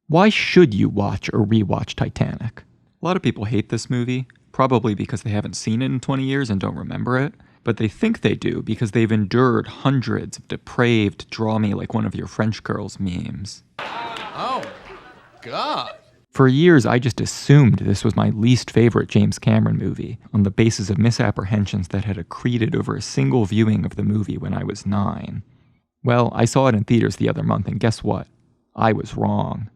Why should you watch or rewatch Titanic? A lot of people hate this movie, probably because they haven't seen it in 20 years and don't remember it, but they think they do because they've endured hundreds of depraved draw me like one of your French girls memes. Oh, God. For years, I just assumed this was my least favorite James Cameron movie on the basis of misapprehensions that had accreted over a single viewing of the movie when I was 9. Well, I saw it in theaters the other month, and guess what? I was wrong.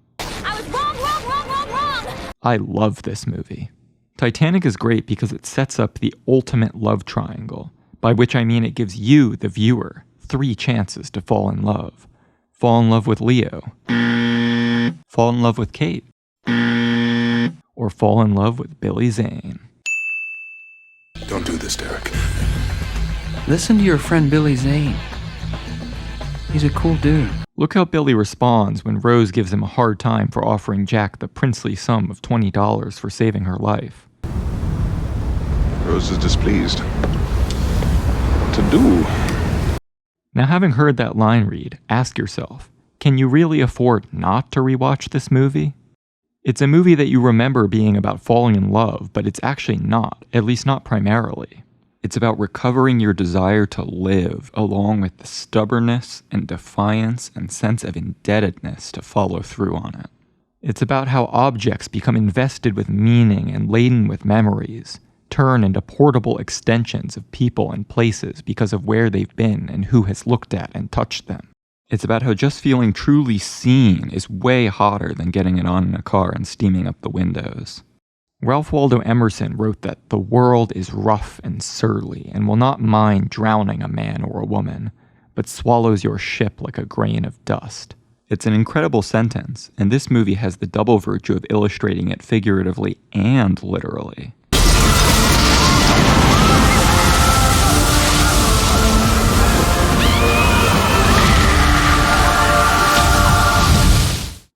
I love this movie. Titanic is great because it sets up the ultimate love triangle, by which I mean it gives you, the viewer, 3 chances to fall in love. Fall in love with Leo. Fall in love with Kate. Or fall in love with Billy Zane. Don't do this, Derek. Listen to your friend Billy Zane. He's a cool dude. Look how Billy responds when Rose gives him a hard time for offering Jack the princely sum of $20 for saving her life. Rose is displeased. What to do? Now, having heard that line read, ask yourself, can you really afford not to rewatch this movie? It's a movie that you remember being about falling in love, but it's actually not, at least not primarily. It's about recovering your desire to live, along with the stubbornness and defiance and sense of indebtedness to follow through on it. It's about how objects become invested with meaning and laden with memories, turn into portable extensions of people and places because of where they've been and who has looked at and touched them. It's about how just feeling truly seen is way hotter than getting it on in a car and steaming up the windows. Ralph Waldo Emerson wrote that the world is rough and surly and will not mind drowning a man or a woman, but swallows your ship like a grain of dust. It's an incredible sentence, and this movie has the double virtue of illustrating it figuratively and literally.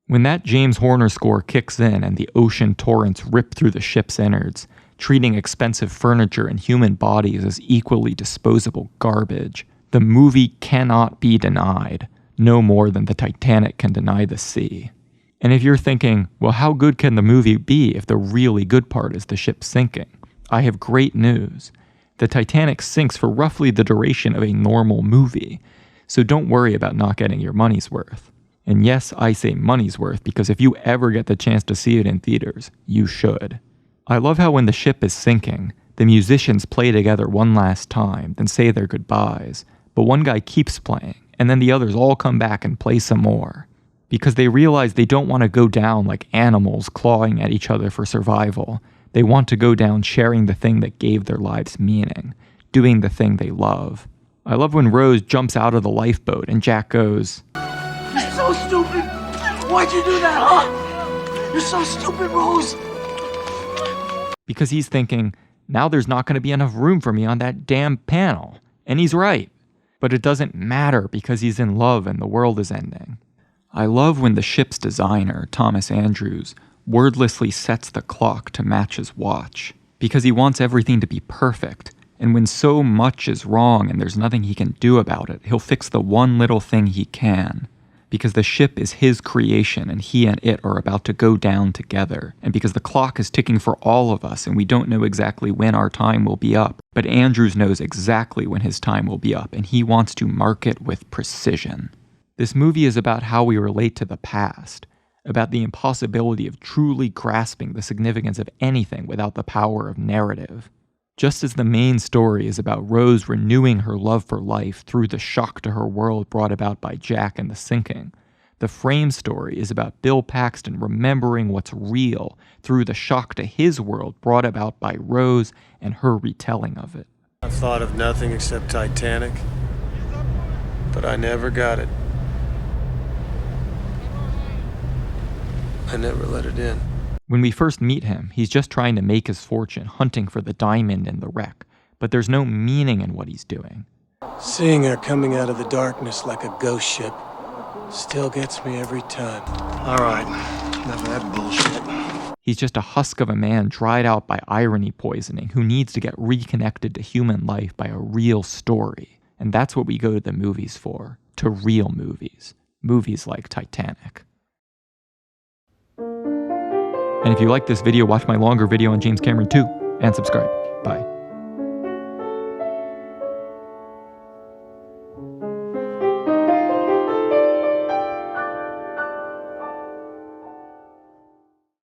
When that James Horner score kicks in and the ocean torrents rip through the ship's innards, treating expensive furniture and human bodies as equally disposable garbage, the movie cannot be denied, no more than the Titanic can deny the sea. And if you're thinking, well, how good can the movie be if the really good part is the ship sinking? I have great news. The Titanic sinks for roughly the duration of a normal movie, so don't worry about not getting your money's worth. And yes, I say money's worth because if you ever get the chance to see it in theaters, you should. I love how when the ship is sinking, the musicians play together one last time, then say their goodbyes, but one guy keeps playing, and then the others all come back and play some more. Because they realize they don't want to go down like animals clawing at each other for survival. They want to go down sharing the thing that gave their lives meaning, doing the thing they love. I love when Rose jumps out of the lifeboat and Jack goes, "You're so stupid! Why'd you do that, huh? You're so stupid, Rose!" Because he's thinking, now there's not going to be enough room for me on that damn panel. And he's right. But it doesn't matter because he's in love and the world is ending. I love when the ship's designer, Thomas Andrews, wordlessly sets the clock to match his watch. Because he wants everything to be perfect. And when so much is wrong and there's nothing he can do about it, he'll fix the one little thing he can. Because the ship is his creation and he and it are about to go down together, and because the clock is ticking for all of us and we don't know exactly when our time will be up, but Andrews knows exactly when his time will be up and he wants to mark it with precision. This movie is about how we relate to the past, about the impossibility of truly grasping the significance of anything without the power of narrative. Just as the main story is about Rose renewing her love for life through the shock to her world brought about by Jack and the sinking, the frame story is about Bill Paxton remembering what's real through the shock to his world brought about by Rose and her retelling of it. I thought of nothing except Titanic, but I never got it. I never let it in. When we first meet him, he's just trying to make his fortune hunting for the diamond in the wreck, but there's no meaning in what he's doing. Seeing her coming out of the darkness like a ghost ship still gets me every time. All right, enough of that bullshit. He's just a husk of a man dried out by irony poisoning who needs to get reconnected to human life by a real story. And that's what we go to the movies for, to real movies. Movies like Titanic. And if you like this video, watch my longer video on James Cameron too, and subscribe.